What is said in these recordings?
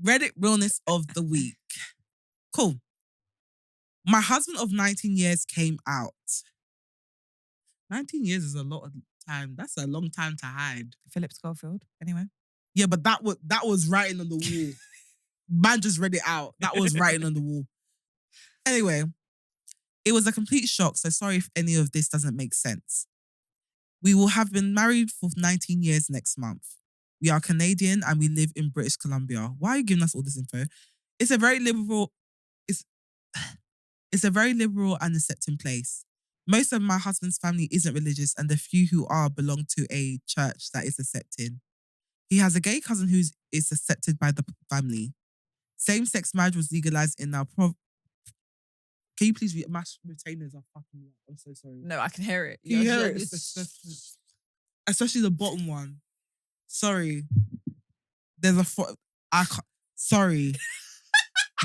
Reddit realness of the week. Cool. My husband of 19 years came out. 19 years is a lot of time. That's a long time to hide. Philip Schofield, anyway. Yeah, but that was writing on the wall. Man just read it out. That was writing on the wall. Anyway, it was a complete shock, so sorry if any of this doesn't make sense. We will have been married for 19 years next month. We are Canadian and we live in British Columbia. Why are you giving us all this info? It's a very liberal and accepting place. Most of my husband's family isn't religious and the few who are belong to a church that is accepting. He has a gay cousin who is accepted by the family. Same-sex marriage was legalized in our Can you please read? My retainers are fucking me up. I'm so sorry. No, I can hear it. Can you hear it? Especially the bottom one. Sorry. There's sorry.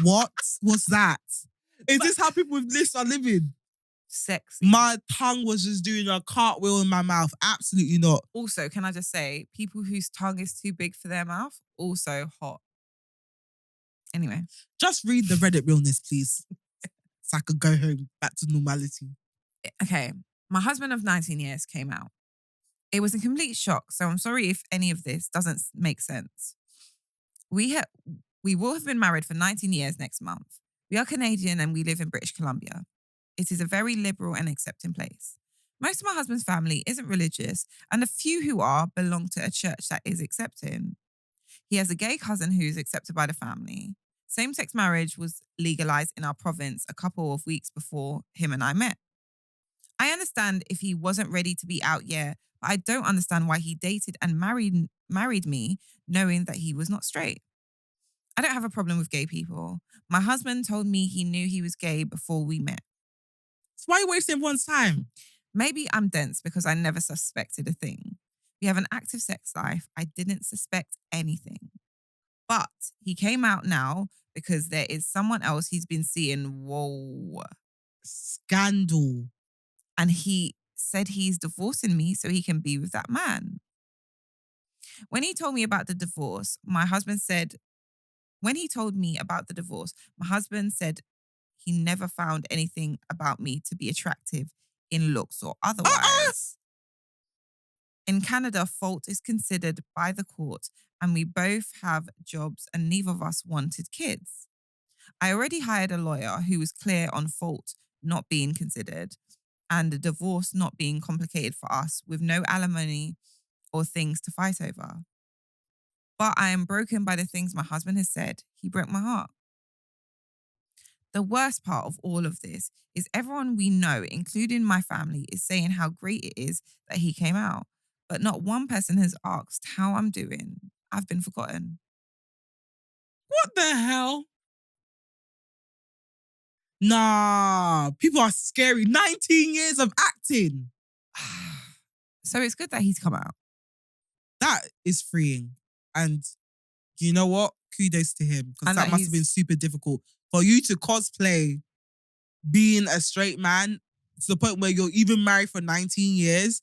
What was that? Is this how people with lists are living? Sexy. My tongue was just doing a cartwheel in my mouth. Absolutely not. Also, can I just say, people whose tongue is too big for their mouth, also hot. Anyway. Just read the Reddit realness, please. So I could go home, back to normality. Okay. My husband of 19 years came out. It was a complete shock, so I'm sorry if any of this doesn't make sense. We will have been married for 19 years next month. We are Canadian and we live in British Columbia. It is a very liberal and accepting place. Most of my husband's family isn't religious, and the few who are belong to a church that is accepting. He has a gay cousin who is accepted by the family. Same-sex marriage was legalized in our province a couple of weeks before him and I met. I understand if he wasn't ready to be out yet, but I don't understand why he dated and married me knowing that he was not straight. I don't have a problem with gay people. My husband told me he knew he was gay before we met. So why are you wasting everyone's time? Maybe I'm dense because I never suspected a thing. We have an active sex life. I didn't suspect anything. But he came out now because there is someone else he's been seeing. Whoa. Scandal. And he said he's divorcing me so he can be with that man. When he told me about the divorce, my husband said he never found anything about me to be attractive in looks or otherwise. In Canada, fault is considered by the court and we both have jobs and neither of us wanted kids. I already hired a lawyer who was clear on fault not being considered and the divorce not being complicated for us with no alimony or things to fight over. But I am broken by the things my husband has said. He broke my heart. The worst part of all of this is everyone we know, including my family, is saying how great it is that he came out. But not one person has asked how I'm doing. I've been forgotten. What the hell? Nah, people are scary. 19 years of acting. So it's good that he's come out. That is freeing. And you know what? Kudos to him. Because that must have been super difficult. For you to cosplay being a straight man to the point where you're even married for 19 years.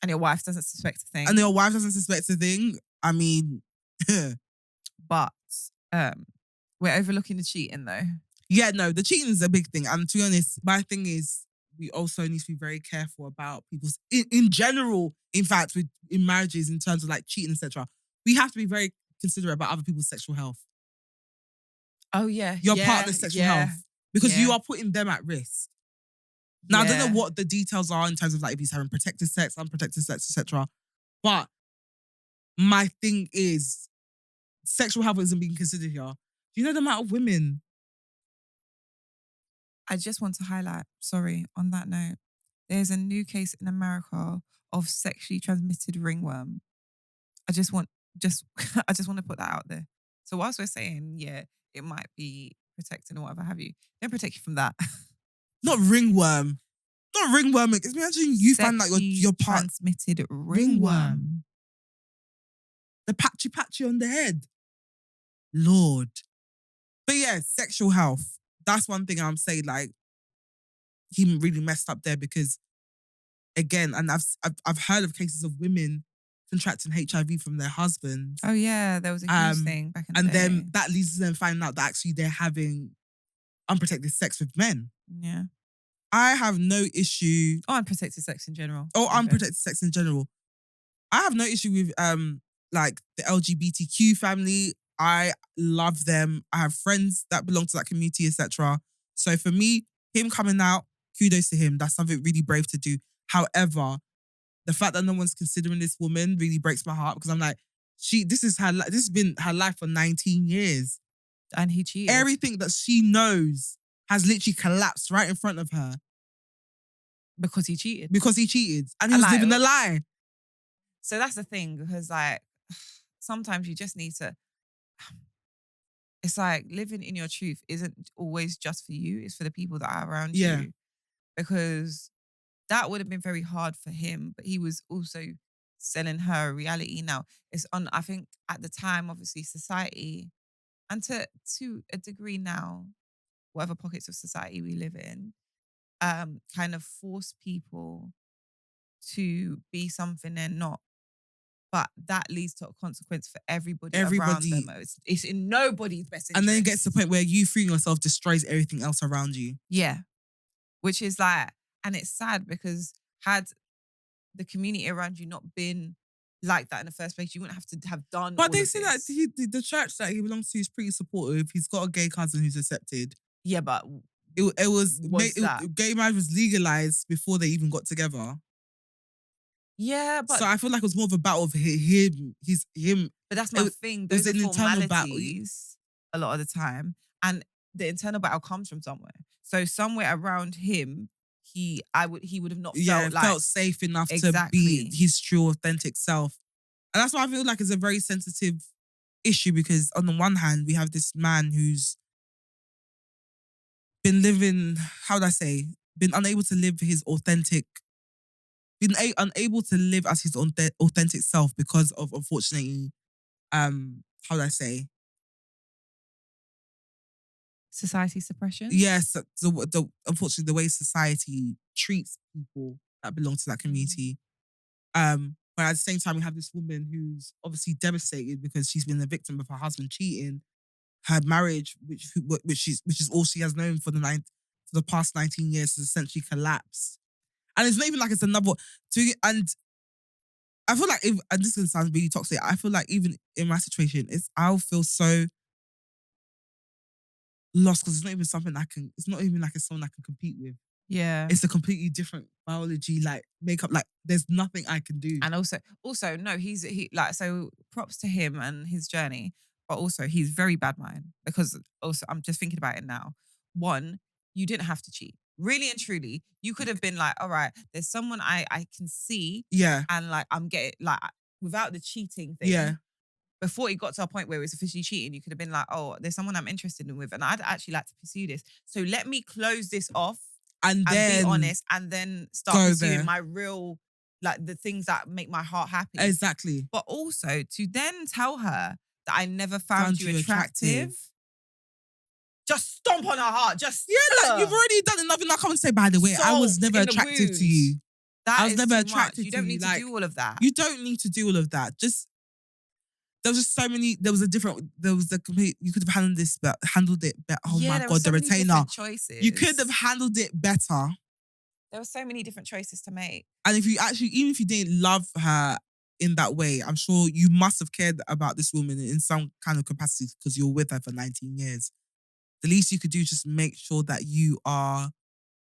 And your wife doesn't suspect a thing. I mean... But we're overlooking the cheating though. Yeah, no, the cheating is a big thing. And to be honest, my thing is we also need to be very careful about people's... In general, in fact, in marriages, in terms of like cheating, etc., we have to be very considerate about other people's sexual health. Oh, yeah. Your partner's sexual health. Because you are putting them at risk. Now, I don't know what the details are in terms of like if he's having protected sex, unprotected sex, etc. But my thing is, sexual health isn't being considered here. Do you know the amount of women? I just want to highlight, on that note, there's a new case in America of sexually transmitted ringworm. I just want to put that out there. So whilst we're saying, it might be protecting or whatever have you, don't protect you from that. Not ringworm. Not ringworm. Imagine you find like your part transmitted ringworm. The patchy on the head. Lord. But yeah, sexual health. That's one thing I'm saying. Like, he really messed up there because, again, and I've heard of cases of women contracting HIV from their husbands. Oh yeah, there was a huge thing back in the And day. then that leads to them finding out that actually they're having unprotected sex with men. Yeah. I have no issue. Or unprotected sex in general. Or to be fair. unprotected sex in general. I have no issue with like the LGBTQ family. I love them. I have friends that belong to that community, etc. So for me, him coming out, kudos to him. That's something really brave to do. However, the fact that no one's considering this woman really breaks my heart because I'm like, this has been her life for 19 years. And he cheated. Everything that she knows has literally collapsed right in front of her. Because he cheated. Because he cheated. And he was living a lie. So that's the thing, because like sometimes you just need to. It's like living in your truth isn't always just for you, it's for the people that are around you. Because that would have been very hard for him, but he was also selling her a reality. Now, I think at the time, obviously, society, and to a degree now, whatever pockets of society we live in, kind of force people to be something they're not. But that leads to a consequence for everybody around them. It's in nobody's best interest. And then it gets to the point where you freeing yourself destroys everything else around you. Yeah. Which is like, and it's sad because had the community around you not been like that in the first place, you wouldn't have to have done. But they say that the church that he belongs to is pretty supportive. He's got a gay cousin who's accepted. Yeah, but gay marriage was legalized before they even got together. Yeah, but so I feel like it was more of a battle of him. But that's my thing. Those are an internal battle. formalities a lot of the time, and the internal battle comes from somewhere. So somewhere around him, he would have not felt safe enough to be his true, authentic self, and that's why I feel like it's a very sensitive issue because on the one hand we have this man who's been living, how would I say, been unable to live his authentic. Been unable to live as his own authentic self because of, unfortunately, how would I say? Society suppression? Yes, unfortunately, the way society treats people that belong to that community. But at the same time, we have this woman who's obviously devastated because she's been the victim of her husband cheating. Her marriage, which is all she has known for the past 19 years, has essentially collapsed. And it's not even like it's another. And I feel like, and this is going to sound really toxic, I feel like even in my situation, I'll feel so lost because it's not even something it's not even like it's someone I can compete with. Yeah. It's a completely different biology, like makeup, like there's nothing I can do. And also, no, he like, so props to him and his journey, but also he's very bad mind because also I'm just thinking about it now. One, you didn't have to cheat. Really and truly, you could have been like, all right, there's someone I can see. Yeah. And like, I'm getting like, without the cheating thing. Yeah. Before it got to a point where it was officially cheating, you could have been like, oh, there's someone I'm interested in with, and I'd actually like to pursue this. So let me close this off and then be honest, and then start pursuing my real, like the things that make my heart happy. Exactly. But also to then tell her that I never found you attractive. Just stomp on her heart. Just like you've already done enough. And I come and say, by the way, I was never attractive to you. I was never attracted to you. You don't need to do all of that. You don't need to do all of that. There was just so many. You could have handled it better. Oh my God, the retainer. Choices. You could have handled it better. There were so many different choices to make. And even if you didn't love her in that way, I'm sure you must have cared about this woman in some kind of capacity because you were with her for 19 years. The least you could do is just make sure that you are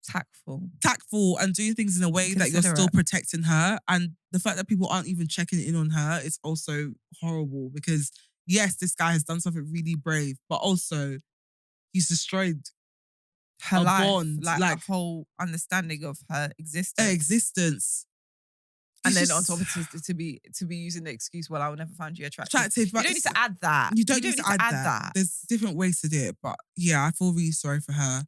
tactful and doing things in a way that you're still protecting her. And the fact that people aren't even checking in on her is also horrible because yes, this guy has done something really brave, but also he's destroyed her life, bond, like a whole understanding of her existence. And then on top of it, to be using the excuse, well, I will never find you attractive. You don't need to add that. You don't need to add that. There's different ways to do it, but yeah, I feel really sorry for her.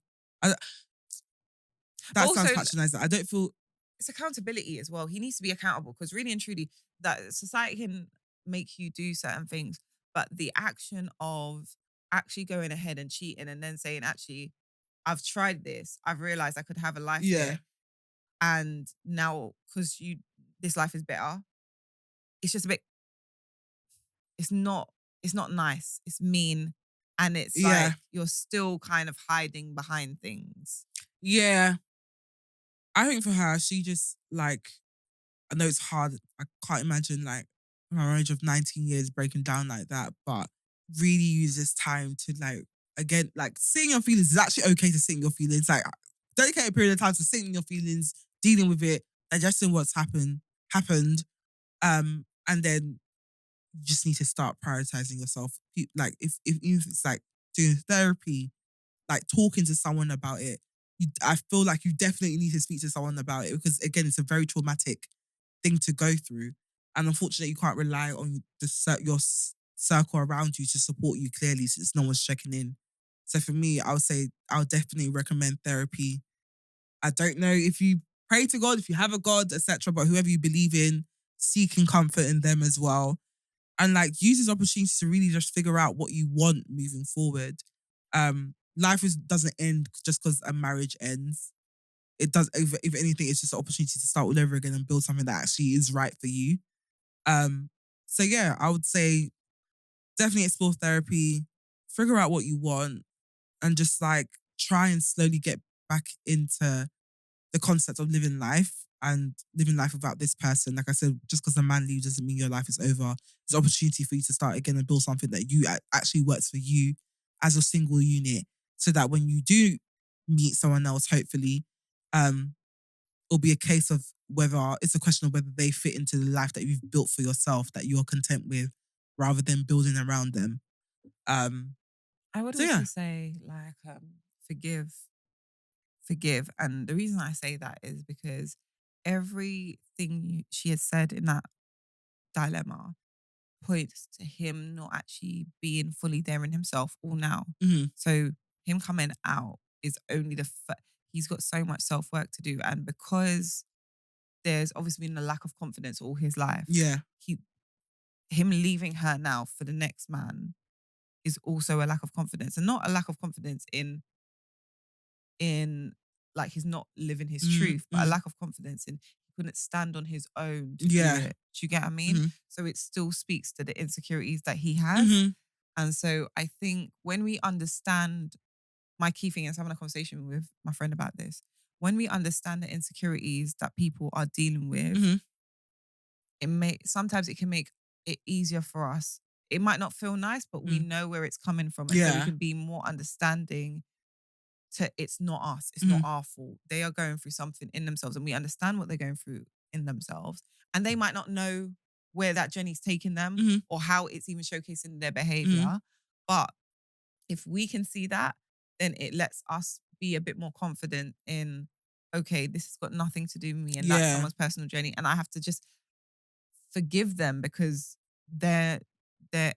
That sounds patronizing. I don't feel... It's accountability as well. He needs to be accountable because really and truly, that society can make you do certain things, but the action of actually going ahead and cheating and then saying, actually, I've tried this. I've realized I could have a life here. And now, because this life is better, it's just a bit, it's not, it's not nice. It's mean. And it's Yeah. like you're still kind of hiding behind things. Yeah. I think for her, she just like, I know it's hard. I can't imagine like a marriage of 19 years breaking down like that, but really use this time to like, again, like seeing your feelings is actually okay to sit in your feelings. Like dedicate a period of time to sitting in your feelings, dealing with it, digesting what's happened. And then you just need to start prioritizing yourself. Like even if it's like doing therapy, like talking to someone about it, I feel like you definitely need to speak to someone about it because again, it's a very traumatic thing to go through, and unfortunately, you can't rely on your circle around you to support you clearly since no one's checking in. So for me, I would say I would definitely recommend therapy. I don't know if you pray to God, if you have a God, etc., but whoever you believe in, seeking comfort in them as well, and like use this opportunity to really just figure out what you want moving forward. Life doesn't end just because a marriage ends. It does. If anything, it's just an opportunity to start all over again and build something that actually is right for you. Um, so yeah, I would say definitely explore therapy, figure out what you want, and just like try and slowly get back into the concept of living life and living life without this person. Like I said, just because a man leaves doesn't mean your life is over. It's an opportunity for you to start again and build something that you actually works for you as a single unit, so that when you do meet someone else, hopefully, um, it'll be a case of whether it's a question of whether they fit into the life that you've built for yourself that you're content with, rather than building around them. Um, I would so yeah. also say, like, forgive, forgive. And the reason I say that is because everything she has said in that dilemma points to him not actually being fully there in himself all now. Mhm. So him coming out is only he's got so much self work to do, and because there's obviously been a lack of confidence all his life, Yeah. he him leaving her now for the next man is also a lack of confidence, and not a lack of confidence in like he's not living his Mhm. truth, but a Mhm. lack of confidence in he couldn't stand on his own to do Yeah. it. Do you get what I mean? Mhm. So it still speaks to the insecurities that he has. Mhm. And so I think when we understand, my key thing is having a conversation with my friend about this. When we understand the insecurities that people are dealing with, Mhm. sometimes it can make it easier for us. It might not feel nice, but we Mhm. know where it's coming from. And so we Yeah. can be more understanding to it's not us, it's not Mhm. our fault. They are going through something in themselves and we understand what they're going through in themselves. And they might not know where that journey's taking them Mhm. or how it's even showcasing their Mhm. behavior. But if we can see that, then it lets us be a bit more confident in, okay, this has got nothing to do with me and that's Yeah. someone's personal journey. And I have to just forgive them because they're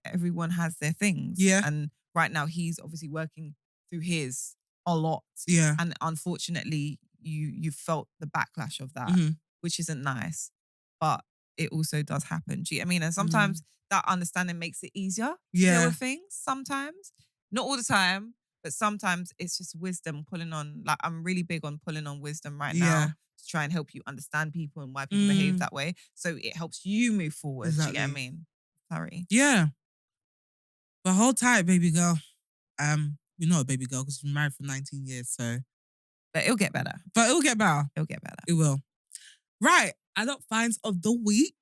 everyone has their things. Yeah. And right now he's obviously working through his a lot. Yeah. And unfortunately, you felt the backlash of that, Mhm. which isn't nice. But it also does happen. Do you get what I mean? And Mhm. sometimes that understanding makes it easier to deal Yeah. with things. Sometimes. Not all the time, but sometimes it's just wisdom pulling on. Like I'm really big on pulling on wisdom right now Yeah. to try and help you understand people and why people behave Mm. that way. So it helps you move forward. Do you get what I Exactly. mean? Sorry. Yeah. But hold tight, baby girl. You're not a baby girl because you've been married for 19 years, so But it'll get better. but it'll get better. It'll get better. It will. Right. Adult finds of the week.